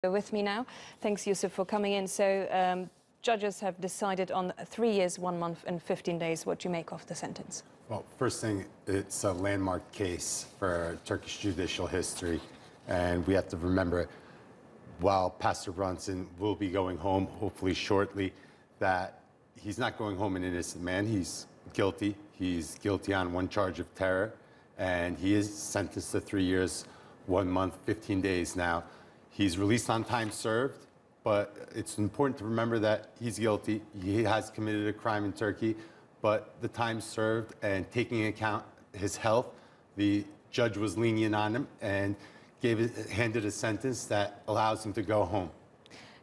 With me now. Thanks, Yusuf, for coming in. So judges have decided on 3 years, 1 month and 15 days. What do you make of the sentence? Well, first thing, it's a landmark case for Turkish judicial history. And we have to remember, while Pastor Brunson will be going home, hopefully shortly, that he's not going home an innocent man. He's guilty. He's guilty on one charge of terror. And he is sentenced to 3 years, 1 month, 15 days now. He's released on time served, but it's important to remember that he's guilty. He has committed a crime in Turkey, but the time served and taking into account his health, the judge was lenient on him and handed a sentence that allows him to go home.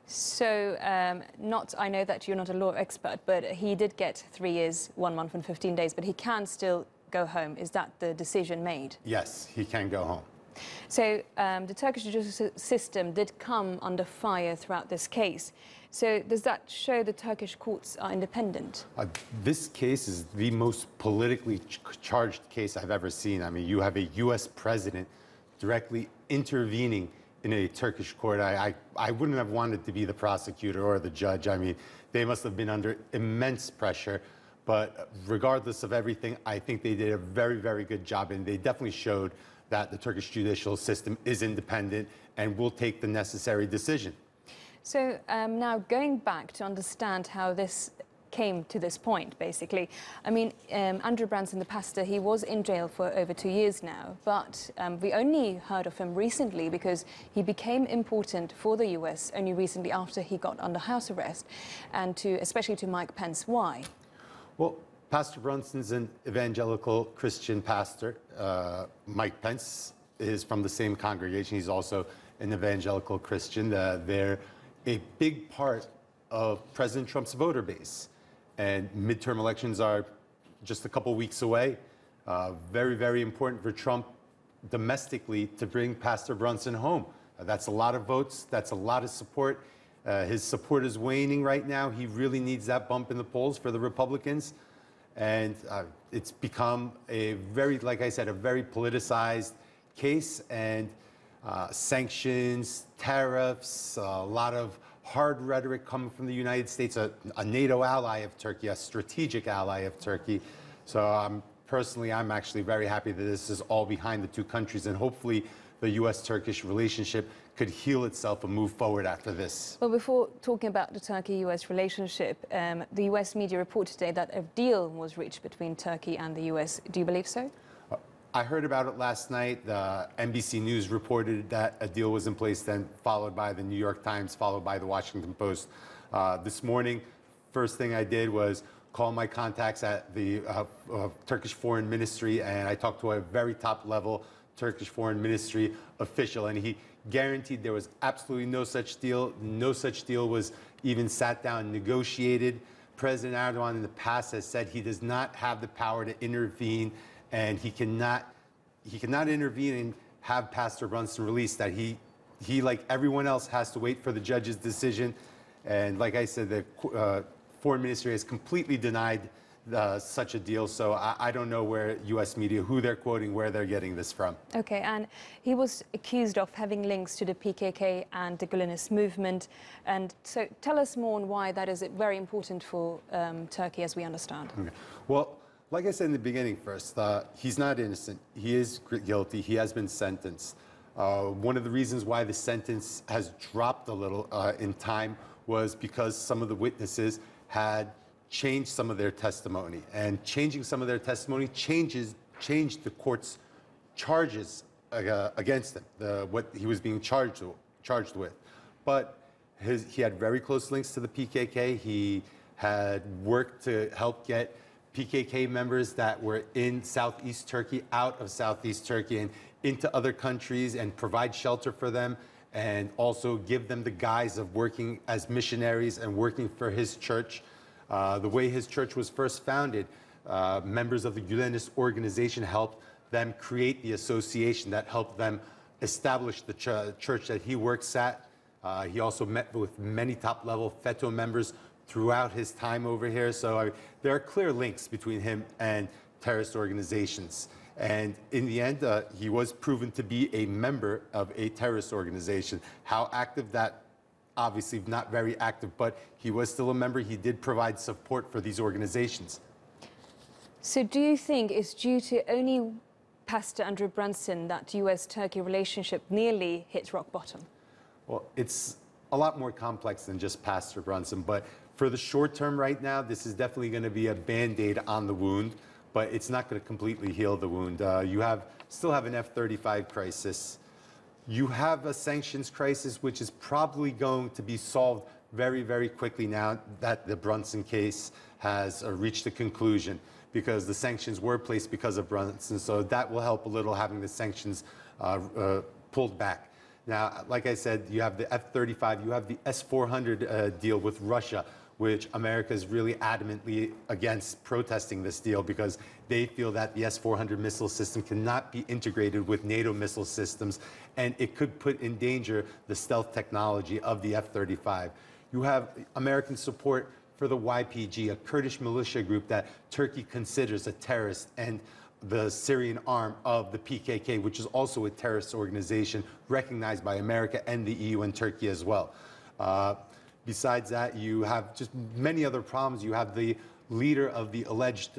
So, I know that you're not a law expert, but he did get 3 years, 1 month and 15 days, but he can still go home. Is that the decision made? Yes, he can go home. So the Turkish judicial system did come under fire throughout this case. So does that show the Turkish courts are independent? This case is the most politically charged case I've ever seen. I mean, you have a U.S. president directly intervening in a Turkish court. I wouldn't have wanted to be the prosecutor or the judge. I mean, they must have been under immense pressure. But regardless of everything, I think they did a very, very good job, and they definitely showed that the Turkish judicial system is independent and will take the necessary decision. So now going back to understand how this came to this point, basically, I mean, Pastor Brunson, the pastor, he was in jail for over 2 years now, but we only heard of him recently because he became important for the US only recently after he got under house arrest, and especially to Mike Pence. Why? Well, Pastor Brunson's an evangelical Christian pastor. Mike Pence is from the same congregation. He's also an evangelical Christian. They're a big part of President Trump's voter base. And midterm elections are just a couple weeks away. Very, very important for Trump domestically to bring Pastor Brunson home. That's a lot of votes. That's a lot of support. His support is waning right now. He really needs that bump in the polls for the Republicans. And it's become a very, like I said, a very politicized case, and sanctions, tariffs, a lot of hard rhetoric coming from the United States, a NATO ally of Turkey, a strategic ally of Turkey. So personally, I'm actually very happy that this is all behind the two countries, and hopefully the U.S.-Turkish relationship could heal itself and move forward after this. Well, before talking about the Turkey-US relationship, the US media reported today that a deal was reached between Turkey and the US. Do you believe so? I heard about it last night. The NBC News reported that a deal was in place, then followed by the New York Times, followed by the Washington Post. This morning, first thing I did was call my contacts at the Turkish Foreign Ministry, and I talked to a very top-level Turkish Foreign Ministry official, and he guaranteed there was absolutely no such deal. No such deal was even sat down and negotiated. President Erdogan in the past has said he does not have the power to intervene, and he cannot intervene and have Pastor Brunson released. That he, like everyone else, has to wait for the judge's decision. And like I said, the Foreign Ministry has completely denied such a deal, so I don't know where U.S. media, who they're quoting, where they're getting this from. Okay, and he was accused of having links to the PKK and the Gülenist movement. And so tell us more on why that is very important for Turkey, as we understand. Okay. Well, like I said in the beginning first, he's not innocent. He is guilty. He has been sentenced. One of the reasons why the sentence has dropped a little in time was because some of the witnesses had changed some of their testimony, and changing some of their testimony changed the court's charges against him, what he was being charged with. But he had very close links to the PKK. He had worked to help get PKK members that were in Southeast Turkey out of Southeast Turkey and into other countries, and provide shelter for them, and also give them the guise of working as missionaries and working for his church. The way his church was first founded, members of the Gülenist organization helped them create the association that helped them establish the church that he works at. He also met with many top-level FETÖ members throughout his time over here. So there are clear links between him and terrorist organizations. And in the end, he was proven to be a member of a terrorist organization. How active that, obviously not very active, but he was still a member. He did provide support for these organizations. So do you think it's due to only Pastor Andrew Brunson that US-Turkey relationship nearly hit rock bottom? Well, it's a lot more complex than just Pastor Brunson, but for the short term right now, this is definitely going to be a Band-Aid on the wound, but it's not going to completely heal the wound. You still have an F-35 crisis. You have a sanctions crisis, which is probably going to be solved very, very quickly now that the Brunson case has reached a conclusion, because the sanctions were placed because of Brunson. So that will help a little, having the sanctions pulled back. Now, like I said, you have the F-35, you have the S-400 deal with Russia, which America is really adamantly against protesting this deal because they feel that the S-400 missile system cannot be integrated with NATO missile systems, and it could put in danger the stealth technology of the F-35. You have American support for the YPG, a Kurdish militia group that Turkey considers a terrorist, and the Syrian arm of the PKK, which is also a terrorist organization recognized by America and the EU and Turkey as well. Besides that, you have just many other problems. You have the leader of the alleged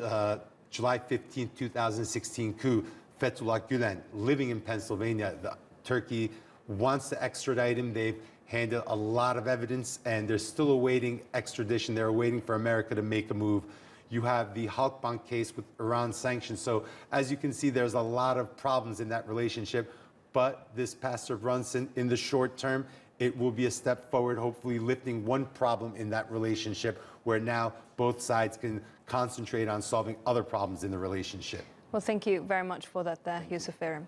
July 15, 2016 coup, Fethullah Gülen, living in Pennsylvania. Turkey wants to extradite him. They've handed a lot of evidence, and they're still awaiting extradition. They're waiting for America to make a move. You have the Halkbank case with Iran sanctions. So as you can see, there's a lot of problems in that relationship. But this Pastor Brunson, in the short term, it will be a step forward, hopefully lifting one problem in that relationship where now both sides can concentrate on solving other problems in the relationship. Well, thank you very much for that there, Yusuf Erim.